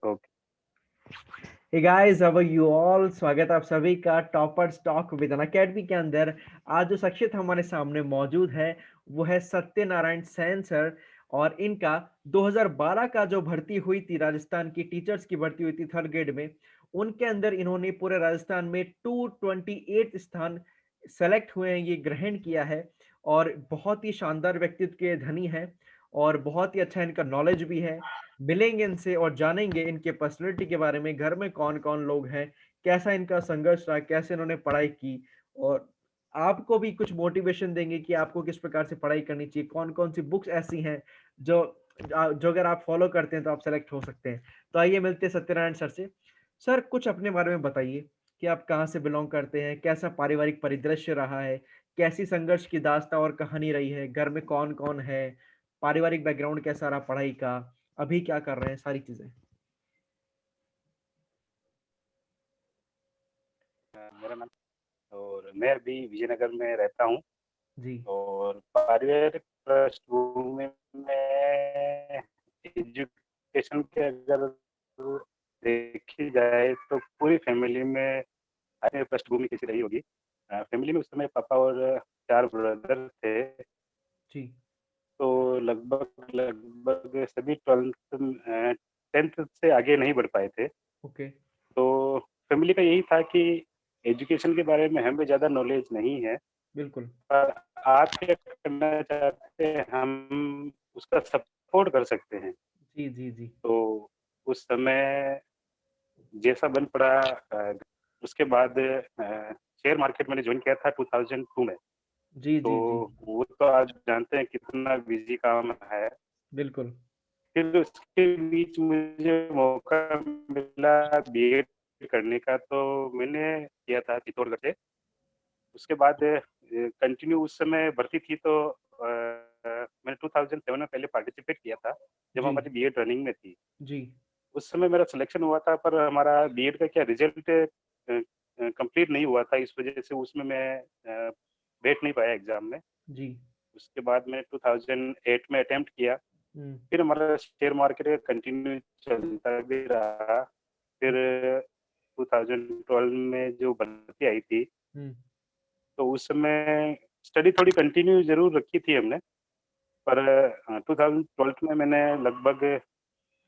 Okay. Hey guys, how are you all? स्वागत है आप सभी का toppers talk with Unacademy के अंदर। आज जो शख्सियत हमारे सामने मौजूद है वो है सत्यनारायण सैन सर। और इनका 2012 का जो भर्ती हुई थी, राजस्थान की टीचर्स की भर्ती हुई थी 3rd ग्रेड में, उनके अंदर इन्होंने पूरे राजस्थान में 228 स्थान सेलेक्ट हुए हैं, ये ग्रहण किया है। और बहुत ही शानदार व्यक्तित्व के धनी है और बहुत ही अच्छा इनका नॉलेज भी है। मिलेंगे इनसे और जानेंगे इनके पर्सनैलिटी के बारे में, घर में कौन-कौन लोग हैं, कैसा इनका संघर्ष रहा, कैसे इन्होंने पढ़ाई की और आपको भी कुछ मोटिवेशन देंगे कि आपको किस प्रकार से पढ़ाई करनी चाहिए, कौन-कौन सी बुक्स ऐसी हैं जो जो अगर आप फॉलो करते हैं तो आप सेलेक्ट हो सकते हैं। तो आइए मिलते हैं सत्यनारायण सर से। सर कुछ अपने बारे में बताइए कि आप कहाँ से बिलॉन्ग करते हैं, कैसा पारिवारिक परिदृश्य रहा है, कैसी संघर्ष की दास्ताँ और कहानी रही है, घर में कौन-कौन है, पारिवारिक बैकग्राउंड कैसा रहा पढ़ाई का? अभी क्या कर रहे हैं? सारी चीज़ें। मेरा नाम और मैं अभी विजयनगर में रहता हूँ। जी, और पारिवारिक पृष्ठभूमि में एजुकेशन के अगर देखी जाए तो पूरी फैमिली में पृष्ठभूमि कैसी रही होगी। फैमिली में उस समय पापा और 4 ब्रदर थे। जी, तो लगभग लगभग सभी 10th से आगे नहीं बढ़ पाए थे। ओके, तो फैमिली का यही था कि एजुकेशन के बारे में हमें ज़्यादा नॉलेज नहीं है, बिल्कुल। पर आप क्या करना चाहते हैं, हम उसका सपोर्ट कर सकते हैं। जी, जी, जी। तो उस समय जैसा बन पड़ा, उसके बाद शेयर मार्केट मैंने जॉइन किया था 2002 में। जी, तो जी, जी, वो तो आप जानते हैं कितना बिज़ी काम है। बिल्कुल। फिर उसके बीच मुझे मौका मिला बीएड करने का, तो मैंने किया था चित्तौड़गढ़ से। उसके बाद कंटिन्यू उस समय भर्ती थी, तो मैंने 2007 में पहले पार्टिसिपेट किया था, जब जी, हमारी बीएड रनिंग में थी। जी, उस समय मेरा सिलेक्शन हुआ था, पर हमारा बीएड का क्या रिज़ल्ट कंप्लीट नहीं हुआ था, इस वजह से उसमें मैं बैठ नहीं पाया एग्ज़ाम में। जी। उसके बाद मैंने 2008 में अटेम्प्ट किया। हुँ, फिर हमारा शेयर मार्केट कंटिन्यू चलता भी रहा। फिर हुँ, 2012 में जो भर्ती आई थी, हुँ, तो उस समय स्टडी थोड़ी कंटिन्यू ज़रूर रखी थी हमने, पर 2012 में मैंने लगभग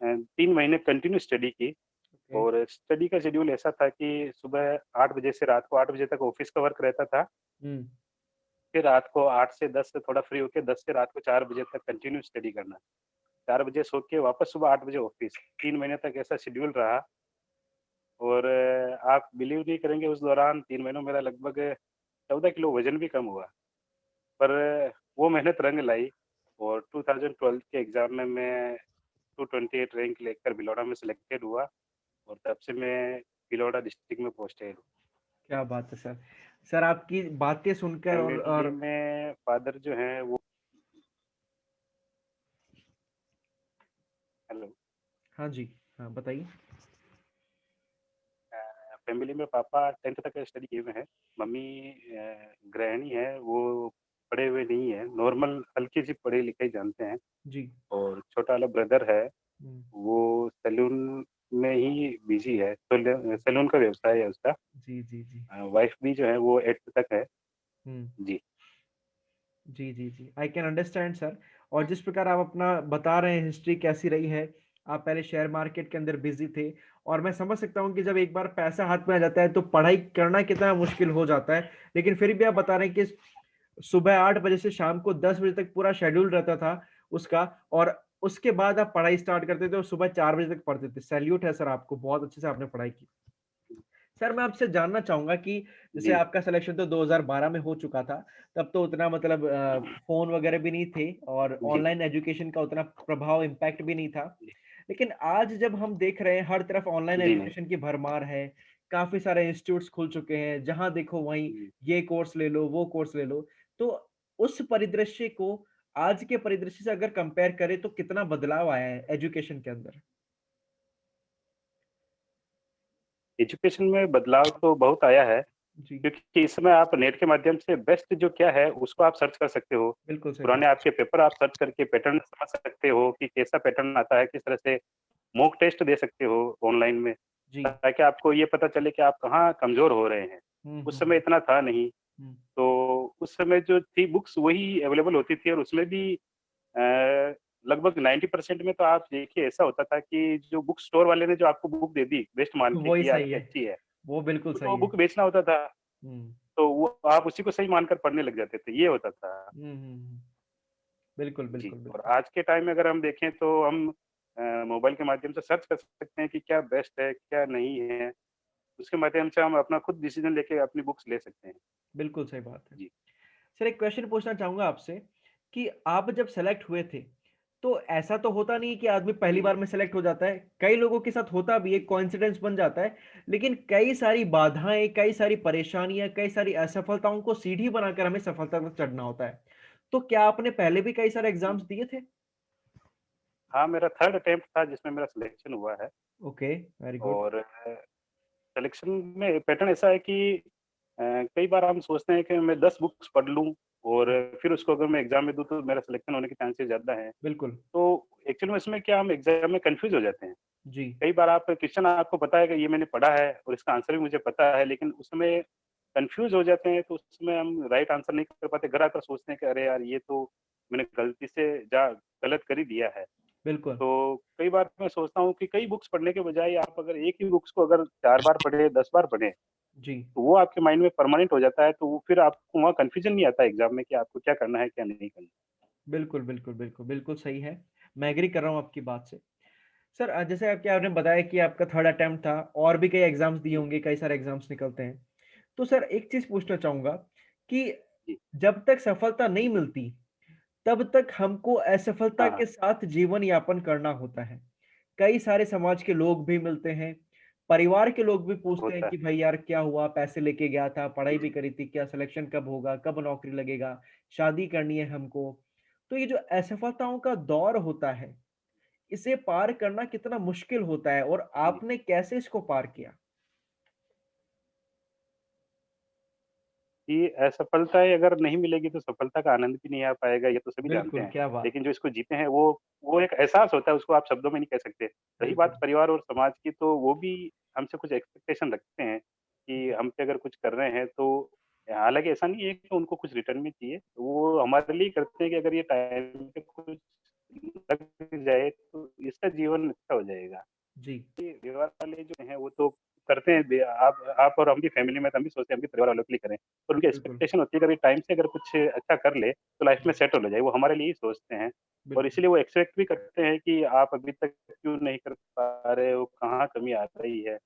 3 महीने कंटिन्यू स्टडी की। ओके। और स्टडी का शेड्यूल ऐसा था कि सुबह 8 बजे से रात को 8 बजे तक ऑफ़िस का वर्क रहता था। हुँ, फिर रात को 8 से 10 से थोड़ा फ्री होके 10 से रात को 4 बजे तक कंटिन्यू स्टडी करना। 4 बजे सो के वापस सुबह 8 बजे ऑफ़िस। 3 महीने तक ऐसा शेड्यूल रहा। और आप बिलीव नहीं करेंगे, उस दौरान 3 महीनों में मेरा लगभग 14 किलो वज़न भी कम हुआ। पर वो मेहनत रंग लाई, और 2012 के एग्ज़ाम में मैं 228 रैंक लेकर भिलौड़ा में सिलेक्टेड हुआ, और तब से मैं भिलौड़ा डिस्ट्रिक्ट में पोस्टेड हूँ। क्या बात है सर। सर आपकी बातें सुनकर फैमिली और में फादर जो हैं वो, हेलो, हाँ जी, हाँ बताइए। फैमिली में पापा 10th तक स्टडी किए हुए हैं। मम्मी गृहिणी है, वो पढ़े हुए नहीं हैं, नॉर्मल हल्की-सी पढ़ाई-लिखाई जानते हैं। जी, और छोटा वाला ब्रदर है, हुँ, वो सैलून में ही बिज़ी है, सैलून का व्यवसाय है उसका। जी, जी, जी, वाइफ़ भी जो है वो 8th तक है। हुँ। जी। जी, जी, जी। I can understand sir. और जिस प्रकार आप अपना बता रहे हैं हिस्ट्री कैसी रही है, आप पहले शेयर मार्केट के अंदर बिज़ी थे और मैं समझ सकता हूँ कि जब एक बार पैसा हाथ में आ जाता है तो पढ़ाई करना कितना मुश्किल हो जाता है। लेकिन फिर भी आप बता रहे हैं कि सुबह 8 बजे से शाम को 10 बजे तक पूरा शेड्यूल रहता था उसका और उसके बाद आप पढ़ाई स्टार्ट करते थे और सुबह 4 बजे तक पढ़ते थे। सैल्यूट है सर आपको, बहुत अच्छे से आपने पढ़ाई की। सर मैं आपसे जानना चाहूँगा कि जैसे जी। आपका सिलेक्शन तो 2012 में हो चुका था, तब तो उतना मतलब फ़ोन वगैरह भी नहीं थे और जी। ऑनलाइन एजुकेशन का उतना प्रभाव इम्पैक्ट भी नहीं था। जी। लेकिन आज जब हम देख रहे हैं हर तरफ ऑनलाइन जी, नहीं। एजुकेशन की भरमार है, काफ़ी सारे इंस्टीट्यूट्स खुल चुके हैं, जहाँ देखो वहीं जी। ये कोर्स ले लो, वो कोर्स ले लो। तो उस परिदृश्य को आज के परिदृश्य से अगर कंपेयर करें तो कितना बदलाव आया है एजुकेशन के अंदर? एजुकेशन में बदलाव तो बहुत आया है, जी, क्योंकि इस समय आप नेट के माध्यम से बेस्ट जो क्या है, उसको आप सर्च कर सकते हो। बिल्कुल सही पुराने बात। आपके पेपर आप सर्च करके पैटर्न समझ सकते हो कि कैसा पैटर्न आता है, किस तरह से मॉक टेस्ट दे सकते हो ऑनलाइन में, जी। ताकि आपको ये पता चले कि आप कहाँ कमज़ोर हो रहे हैं। उस समय इतना था नहीं, हुँ। तो उस समय जो थी बुक्स वही अवेलेबल होती थी और उसमें भी लगभग 90% में तो आप देखिए ऐसा होता था कि जो बुक स्टोर वाले ने जो आपको बुक दे दी, बेस्ट मान के वही कि ये सही आपकी है, अच्छी है, वो बिल्कुल तो सही वो है। बुक बेचना होता था, हुँ। तो वो आप उसी को सही मानकर पढ़ने लग जाते थे, ये होता था। हुँ। बिल्कुल, जी, बिल्कुल, और बिल्कुल। आज के टाइम में अगर हम देखें तो हम मोबाइल के माध्यम से सर्च कर सकते हैं कि क्या बेस्ट है, क्या नहीं है। उसके माध्यम से हम अपना खुद डिसीज़न लेके अपनी बुक्स ले सकते हैं। बिल्कुल सही बात है। जी। सर एक क्वेश्चन पूछना चाहूँगा आपसे कि आप जब सेलेक्ट हुए थे, तो ऐसा तो होता नहीं कि आदमी पहली बार में सेलेक्ट हो जाता है। कई लोगों के साथ होता भी है, कोइंसिडेंस बन जाता है, लेकिन कई सारी बाधाएँ, कई सारी परेशानियाँ, कई सारी असफलताओं को सीढ़ी बनाकर हमें सफलता तक चढ़ना होता है। तो क्या आपने पहले भी कई सारे जी। एग्ज़ाम्स दिए थे? हाँ, मेरा 3rd अटेम्प्ट था जिसमें मेरा सिलेक्शन हुआ है ओके, वेरी गुड। और सिलेक्शन में पैटर्न ऐसा है कि कई बार हम सोचते हैं कि मैं 10 बुक्स पढ़ लूँ और फिर उसको अगर मैं एग्ज़ाम में दूँ तो मेरा सिलेक्शन होने के चांसेस ज़्यादा हैं। बिल्कुल, तो एक्चुअली में इसमें क्या हम एग्ज़ाम में कन्फ्यूज़ हो जाते हैं। जी। कई बार आप क्वेश्चन आपको पता है कि ये मैंने पढ़ा है और इसका आंसर भी मुझे पता है, लेकिन उसमें कन्फ्यूज़ हो जाते हैं, तो उसमें हम राइट आंसर नहीं कर पाते। घर आकर सोचते हैं कि अरे यार! ये तो मैंने गलती से गलत कर ही दिया है। बिल्कुल, तो कई बार मैं सोचता हूँ कि कई बुक्स पढ़ने के बजाय आप अगर एक ही बुक्स को अगर 4 बार पढ़े, 10 बार पढ़ें, जी। तो वो आपके माइंड में परमानेंट हो जाता है, तो वो फिर आपको वहाँ कन्फ्यूज़न नहीं आता एग्ज़ाम में कि आपको क्या करना है, क्या नहीं करना। बिल्कुल, बिल्कुल, बिल्कुल, बिल्कुल सही है। मैं एग्री कर रहा हूँ आपकी बात से। सर जैसे आपके आपने बताया कि आपका 3rd अटेम्प्ट था और भी कई एग्ज़ाम्स दिए जी, होंगे, कई सारे एग्ज़ाम्स निकलते हैं। तो सर एक चीज़ पूछना चाहूँगा कि जी। जब तक सफलता नहीं मिलती, तब तक हमको असफलता हाँ, के हाँ, साथ जीवन यापन करना होता है। कई सारे समाज के लोग भी मिलते हैं, परिवार के लोग भी पूछते हैं होता है। कि भाई यार क्या हुआ? पैसे लेके गया था, पढ़ाई भी जी, करी थी, क्या सिलेक्शन कब होगा? कब नौकरी लगेगा? शादी करनी है हमको। तो ये जो असफलताओं का दौर होता है, इसे पार करना कितना मुश्किल होता है और जी। आपने कैसे इसको पार किया? कि असफलताएँ अगर नहीं मिलेगी तो सफलता का आनंद भी नहीं आ पाएगा, ये तो सभी जानते बिल्कुल, हैं। क्या बात लेकिन है! जो इसको जीते हैं वो एक एहसास होता है, उसको आप शब्दों में नहीं कह सकते। रही बात बिल्कुल, परिवार और समाज की तो वो भी हमसे कुछ एक्सपेक्टेशन रखते हैं कि जी, हम पे अगर कुछ कर रहे हैं तो हालाँकि ऐसा नहीं है कि उनको कुछ रिटर्न में चाहिए, वो हमारे लिए करते हैं कि अगर ये टाइम पे कुछ लग जाए तो इसका जीवन अच्छा हो जाएगा। जी, ये परिवार वाले जो हैं वो तो करते हैं आप और हम भी फैमिली में तो हम भी सोचते हैं हम भी परिवार वालों के लिए करें। पर उनकी बिल्कुल, एक्सपेक्टेशन होती है कि अगर टाइम से अगर कुछ अच्छा कर ले तो लाइफ में जी, सेटल हो जाए, वो हमारे लिए ही सोचते हैं। और बिल्कुल, इसीलिए वो एक्सपेक्ट भी करते हैं कि आप अभी तक क्यों नहीं कर पा रहे हो, कहाँ कमी आ रही है।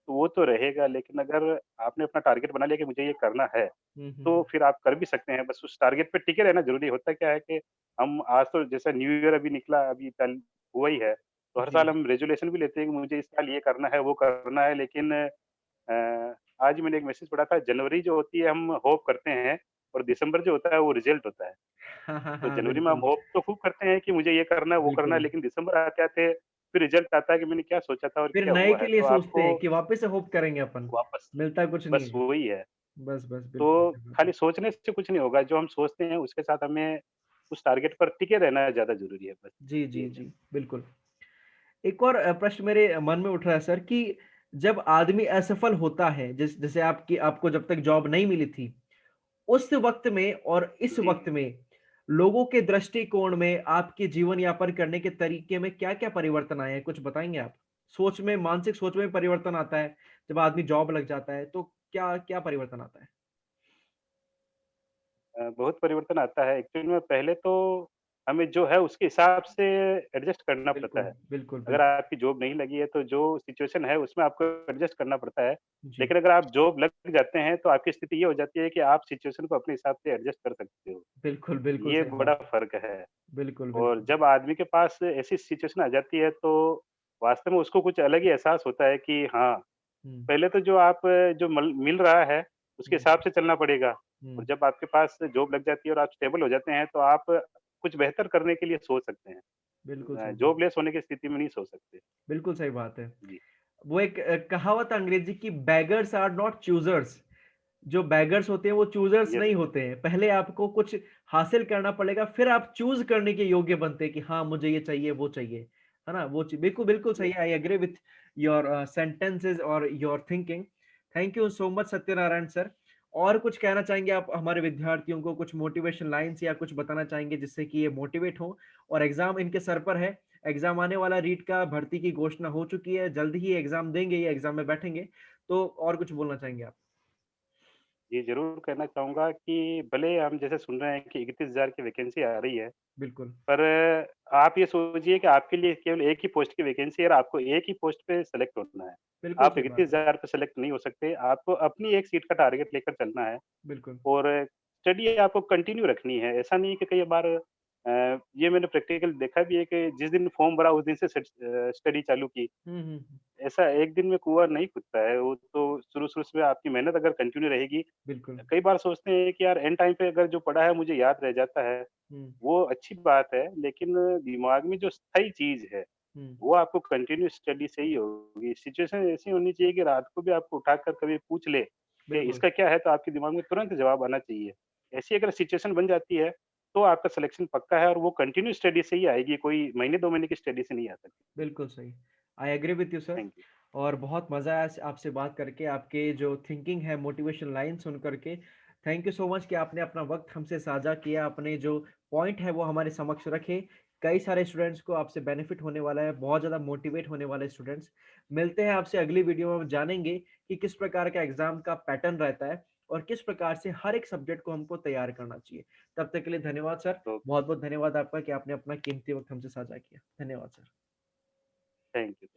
तो वो तो रहेगा, लेकिन अगर आपने अपना टारगेट बना लिया कि मुझे ये करना है, हुँ, हुँ, तो हुँ, फिर आप कर भी सकते हैं। बस उस टारगेट पे टिके रहना ज़रूरी है। होता क्या है कि हम आज तो जैसे न्यू ईयर अभी निकला, अभी कल हुआ ही है, तो हर साल जी, हम रेज़ोल्यूशन भी लेते हैं कि मुझे इस साल ये करना है, वो करना है, लेकिन आज मैंने एक मैसेज पढ़ा था, जनवरी जो होती है हम होप करते हैं और दिसंबर जो होता है वो रिज़ल्ट होता है। हाँ, हाँ, तो हाँ, जनवरी में हम बिल्कुल, होप तो खूब करते हैं कि मुझे ये करना है, वो करना है, बिल्कुल। लेकिन दिसंबर आते-आते फिर रिज़ल्ट आता है कि मैंने क्या सोचा था और फिर क्या नए हुआ के है। लिए तो सोचते आपको हैं कि वापस से होप करेंगे अपन, वापस मिलता कुछ नहीं बस है। वही है। बस, बस, बिल्कुल तो सही बात है। खाली सोचने से कुछ नहीं होगा, जो हम सोचते हैं उसके साथ हमें उस टारगेट पर टिके रहना ज़्यादा ज़रूरी है बस, जी, ये जी, है। जी, बिल्कुल। एक और प्रश्न मेरे मन में उठ रहा है सर कि जब आदमी असफल होता है, जैसे आपकी आपको जब तक जॉब नहीं मिली थी, उस वक़्त में और इस जी। वक़्त में लोगों के दृष्टिकोण में आपके जीवन यापन करने के तरीके में क्या-क्या परिवर्तन आए हैं? कुछ बताएँगे आप? सोच में मानसिक सोच में परिवर्तन आता है, जब आदमी जॉब लग जाता है, तो क्या परिवर्तन आता है? बहुत परिवर्तन आता है। एक्चुअली में पहले तो हमें जो है उसके हिसाब से एडजस्ट करना पड़ता बिल्कुल, है। बिल्कुल, अगर बिल्कुल। आपकी जॉब नहीं लगी है तो जो सिचुएशन है उसमें आपको एडजस्ट करना पड़ता है। जी, लेकिन अगर आप जॉब लग जाते हैं तो आपकी स्थिति ये हो जाती है कि आप सिचुएशन को अपने हिसाब से एडजस्ट कर सकते हो। बिल्कुल, बिल्कुल ये सही बात बड़ा है। फ़र्क है। बिल्कुल, और बिल्कुल। जब आदमी के पास ऐसी सिचुएशन आ जाती है तो वास्तव में उसको कुछ अलग ही एहसास होता है कि हाँ, हुँ, पहले तो जो आप जो मल मिल रहा है, उसके हुँ, हिसाब से चलना पड़ेगा। और हुँ। जब आपके पास जॉब लग जाती है और आप स्टेबल हो जाते हैं, तो आप कुछ बेहतर करने के लिए सोच सकते हैं। बिल्कुल सही बात। जॉबलेस होने की स्थिति में नहीं सोच सकते। बिल्कुल सही बात है। जी, वो एक कहावत अंग्रेजी की बेगर्स आर नॉट चूज़र्स। जो बेगर्स होते हैं वो चूज़र्स यस, नहीं होते हैं। पहले आपको कुछ हासिल करना पड़ेगा फिर आप चूज़ करने के योग्य बनते हैं कि हाँ, मुझे ये चाहिए, वो चाहिए। है ना? वो चीज़ बिल्कुल, बिल्कुल सही है। I agree with your sentences और your thinking. Thank you so much Satyanarayana sir. और कुछ कहना चाहेंगे आप हमारे विद्यार्थियों को, कुछ मोटिवेशन लाइन्स या कुछ बताना चाहेंगे जिससे कि ये मोटिवेट हों? और एग्ज़ाम इनके सर पर है, एग्ज़ाम आने वाला, रीट का भर्ती की घोषणा हो चुकी है, जल्द ही एग्ज़ाम देंगे, ये एग्ज़ाम में बैठेंगे, तो और कुछ बोलना चाहेंगे आप? जी, ज़रूर कहना चाहूँगा कि भले हम जैसे सुन रहे हैं कि 31,000 की वैकेंसी आ रही है, बिल्कुल, पर आप ये सोचिए कि आपके लिए केवल एक ही पोस्ट की वैकेंसी है और आपको एक ही पोस्ट पे सेलेक्ट होना है। बिल्कुल आप सही बात है। 31,000 पे सेलेक्ट नहीं हो सकते, आपको अपनी एक सीट का टारगेट लेकर चलना है बिल्कुल। और स्टडी आपको कंटिन्यू रखनी है। ऐसा नहीं है कि कई बार ये मैंने प्रैक्टिकल देखा भी है कि जिस दिन फॉर्म भरा उस दिन से स्टडी चालू की। हुँ, हुँ, हुँ। ऐसा एक दिन में कुआँ नहीं खुदता है, वो तो शुरू-शुरू से आपकी मेहनत अगर कंटिन्यू रहेगी। बिल्कुल। कई बार सोचते हैं कि यार एंड टाइम पे अगर जो पढ़ा है मुझे याद रह जाता है, हुँ, वो अच्छी बात है, लेकिन दिमाग में जो स्थायी चीज़ है, हुँ। वो आपको कंटिन्यू स्टडी से ही होगी। सिचुएशन ऐसी होनी चाहिए कि रात को भी आपको उठाकर कभी पूछ ले कि बिल्कुल, इसका क्या है, तो आपके दिमाग में तुरंत जवाब आना चाहिए। ऐसी अगर सिचुएशन बन जाती है, तो आपका सिलेक्शन पक्का है और वो कंटिन्यू स्टडी से ही आएगी, कोई महीने 2 महीने की स्टडी से नहीं आ सकती। बिल्कुल सही। I agree with you sir. Thank you. और बहुत मज़ा आया आपसे बात करके, आपके जो थिंकिंग है, मोटिवेशन लाइन सुन करके। थैंक यू सो मच कि आपने अपना वक़्त हमसे साझा किया, अपने जो पॉइंट है वो हमारे समक्ष रखे। कई सारे स्टूडेंट्स को आपसे बेनिफिट होने वाला है, बहुत ज़्यादा मोटिवेट होने वाले स्टूडेंट्स। मिलते हैं आपसे अगली वीडियो में, हम जानेंगे कि किस प्रकार का एग्ज़ाम का पैटर्न रहता है और किस प्रकार से हर एक सब्जेक्ट को हमको तैयार करना चाहिए। तब तक के लिए धन्यवाद सर। तो बहुत-बहुत धन्यवाद आपका कि आपने अपना कीमती वक़्त हमसे साझा किया। धन्यवाद सर। Thank you.